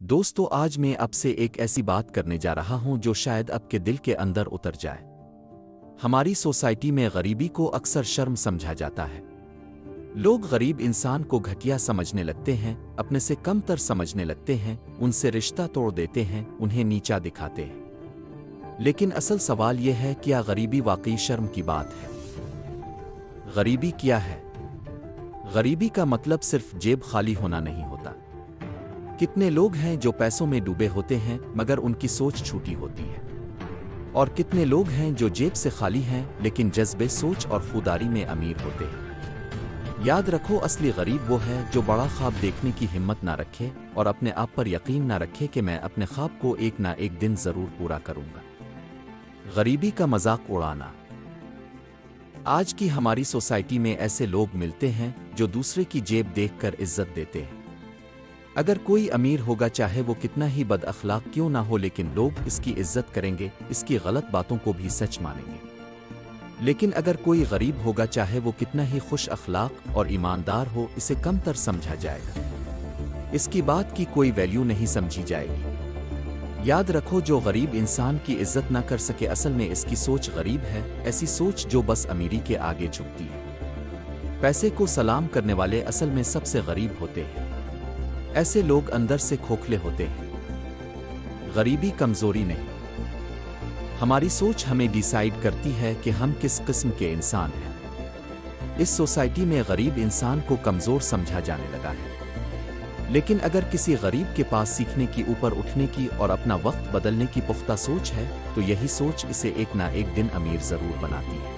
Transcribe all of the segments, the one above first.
दोस्तों, आज मैं आपसे एक ऐसी बात करने जा रहा हूं जो शायद आपके दिल के अंदर उतर जाए। हमारी सोसाइटी में गरीबी को अक्सर शर्म समझा जाता है। लोग गरीब इंसान को घटिया समझने लगते हैं, अपने से कमतर समझने लगते हैं, उनसे रिश्ता तोड़ देते हैं, उन्हें नीचा दिखाते हैं। लेकिन असल सवाल यह है, क्या गरीबी वाकई शर्म की बात है? गरीबी क्या है? गरीबी का मतलब सिर्फ जेब खाली होना नहीं होता। कितने लोग हैं जो पैसों में डूबे होते हैं मगर उनकी सोच छोटी होती है, और कितने लोग हैं जो जेब से खाली हैं लेकिन जज्बे, सोच और खुदारी में अमीर होते हैं। याद रखो, असली गरीब वो है जो बड़ा ख्वाब देखने की हिम्मत ना रखे और अपने आप पर यकीन ना रखे कि मैं अपने ख्वाब को एक ना एक दिन जरूर पूरा करूंगा। गरीबी का मजाक उड़ाना। आज की हमारी सोसाइटी में ऐसे लोग मिलते हैं जो दूसरे की जेब देखकर इज्जत देते हैं। अगर कोई अमीर होगा, चाहे वो कितना ही बद अखलाक क्यों ना हो, लेकिन लोग इसकी इज्जत करेंगे, इसकी गलत बातों को भी सच मानेंगे। लेकिन अगर कोई गरीब होगा, चाहे वो कितना ही खुश अखलाक और ईमानदार हो, इसे कमतर समझा जाएगा। इसकी बात की कोई वैल्यू नहीं समझी जाएगी। याद रखो, जो गरीब इंसान की इज्जत ना कर सके, असल में इसकी सोच गरीब है। ऐसी सोच जो बस अमीरी के आगे झुकती है। पैसे को सलाम करने वाले असल में सबसे गरीब होते हैं। ऐसे लोग अंदर से खोखले होते हैं। गरीबी कमजोरी नहीं, हमारी सोच हमें डिसाइड करती है कि हम किस किस्म के इंसान हैं। इस सोसाइटी में गरीब इंसान को कमजोर समझा जाने लगा है। लेकिन अगर किसी गरीब के पास सीखने की, ऊपर उठने की और अपना वक्त बदलने की पुख्ता सोच है, तो यही सोच इसे एक ना एक दिन अमीर जरूर बनाती है।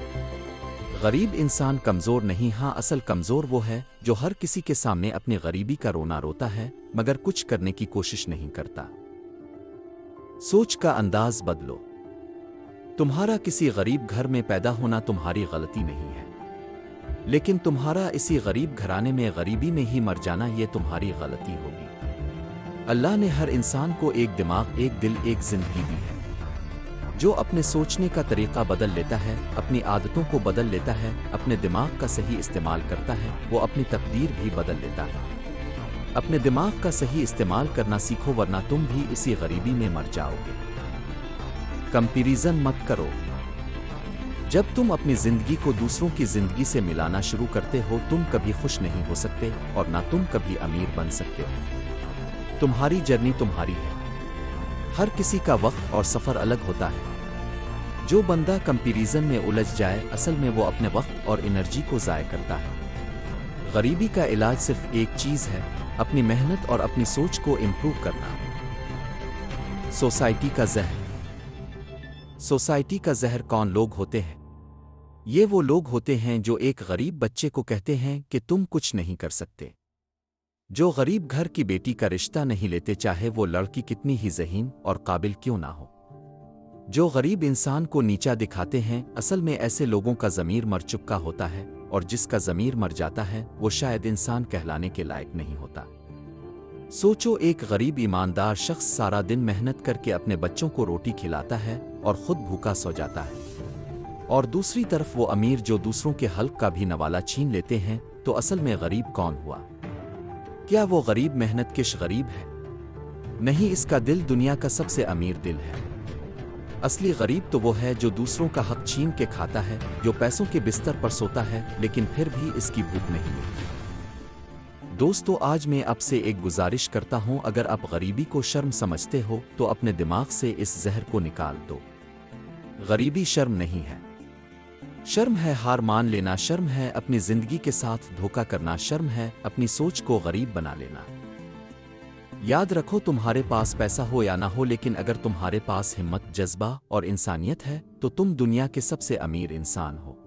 गरीब इंसान कमजोर नहीं, हाँ, असल कमजोर वो है जो हर किसी के सामने अपनी गरीबी का रोना रोता है मगर कुछ करने की कोशिश नहीं करता। सोच का अंदाज बदलो। तुम्हारा किसी गरीब घर में पैदा होना तुम्हारी गलती नहीं है, लेकिन तुम्हारा इसी गरीब घराने में गरीबी में ही मर जाना, ये तुम्हारी गलती होगी। अल्लाह ने हर इंसान को एक दिमाग, एक दिल, एक जिंदगी दी है। जो अपने सोचने का तरीका बदल लेता है, अपनी आदतों को बदल लेता है, अपने दिमाग का सही इस्तेमाल करता है, वो अपनी तकदीर भी बदल लेता है। अपने दिमाग का सही इस्तेमाल करना सीखो, वरना तुम भी इसी गरीबी में मर जाओगे। कंपैरिजन मत करो। जब तुम अपनी जिंदगी को दूसरों की जिंदगी से मिलाना शुरू करते हो, तुम कभी खुश नहीं हो सकते और ना तुम कभी अमीर बन सकते हो। तुम्हारी जर्नी तुम्हारी है। हर किसी का वक्त और सफर अलग होता है। जो बंदा कंपैरिजन में उलझ जाए, असल में वो अपने वक्त और एनर्जी को ज़ाय करता है। गरीबी का इलाज सिर्फ एक चीज है, अपनी मेहनत और अपनी सोच को इम्प्रूव करना। सोसाइटी का जहर। सोसाइटी का जहर कौन लोग होते हैं? ये वो लोग होते हैं जो एक गरीब बच्चे को कहते हैं कि तुम कुछ नहीं कर सकते। जो गरीब घर की बेटी का रिश्ता नहीं लेते, चाहे वो लड़की कितनी ही ज़हीन और काबिल क्यों ना हो। जो गरीब इंसान को नीचा दिखाते हैं, असल में ऐसे लोगों का ज़मीर मर चुका होता है, और जिसका ज़मीर मर जाता है वो शायद इंसान कहलाने के लायक नहीं होता। सोचो, एक गरीब ईमानदार शख्स सारा दिन मेहनत करके अपने बच्चों को रोटी खिलाता है और खुद भूखा सो जाता है, और दूसरी तरफ वो अमीर जो दूसरों के हल्क का भी नवाला छीन लेते हैं। तो असल में गरीब कौन हुआ? क्या वो गरीब मेहनतकश गरीब है? नहीं, इसका दिल दुनिया का सबसे अमीर दिल है। असली गरीब तो वो है जो दूसरों का हक छीन के खाता है, जो पैसों के बिस्तर पर सोता है लेकिन फिर भी इसकी भूख नहीं मिलती। दोस्तों, आज मैं आपसे एक गुजारिश करता हूं, अगर आप गरीबी को शर्म समझते हो तो अपने दिमाग से इस जहर को निकाल दो। गरीबी शर्म नहीं है। शर्म है हार मान लेना, शर्म है अपनी जिंदगी के साथ धोखा करना, शर्म है अपनी सोच को गरीब बना लेना। याद रखो, तुम्हारे पास पैसा हो या ना हो, लेकिन अगर तुम्हारे पास हिम्मत, जज्बा और इंसानियत है तो तुम दुनिया के सबसे अमीर इंसान हो।